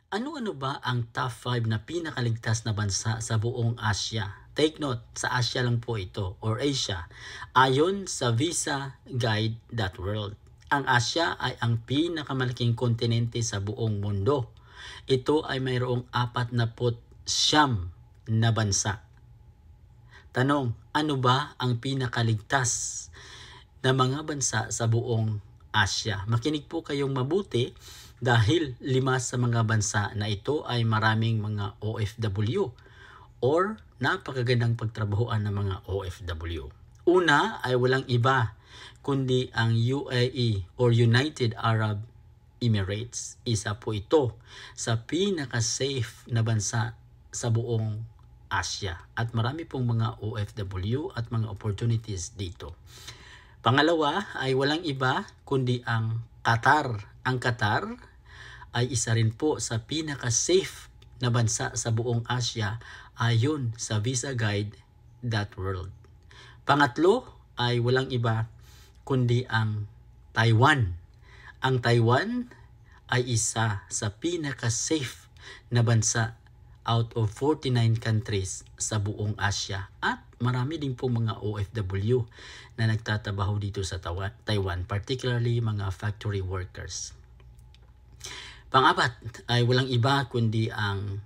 Ano-ano ba ang top 5 na pinakaligtas na bansa sa buong Asya? Take note, sa Asya lang po ito or Asia. Ayon sa visaguide.world, ang Asya ay ang pinakamalaking kontinente sa buong mundo. Ito ay mayroong 49 na bansa. Tanong, ano ba ang pinakaligtas na mga bansa sa buong Asya? Makinig po kayong mabuti dahil 5 sa mga bansa na ito ay maraming mga OFW or napakagandang pagtrabahoan ng mga OFW. Una ay walang iba kundi ang UAE or United Arab Emirates. Isa po ito sa pinaka-safe na bansa sa buong Asya at marami pong mga OFW at mga opportunities dito. Pangalawa ay walang iba kundi ang Qatar. Ang Qatar ay isa rin po sa pinaka-safe na bansa sa buong Asya ayon sa visaguide.world. Pangatlo ay walang iba kundi ang Taiwan. Ang Taiwan ay isa sa pinaka-safe na bansa out of 49 countries sa buong Asya at marami din po mga OFW na nagtatrabaho dito sa Taiwan, particularly mga factory workers. Pang-apat ay walang iba kundi ang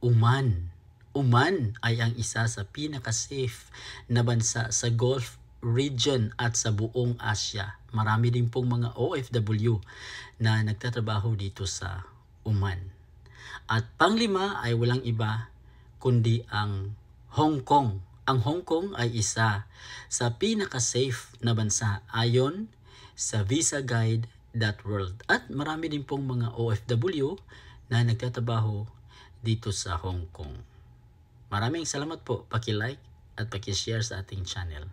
Oman. Oman ay ang isa sa pinaka-safe na bansa sa Gulf region at sa buong Asya. Marami din pong mga OFW na nagtatrabaho dito sa Oman. At panglima ay walang iba kundi ang Hong Kong. Ang Hong Kong ay isa sa pinaka-safe na bansa ayon sa visaguide.world. At marami din pong mga OFW na nagtatrabaho dito sa Hong Kong. Maraming salamat po. Paki-like at paki-share sa ating channel.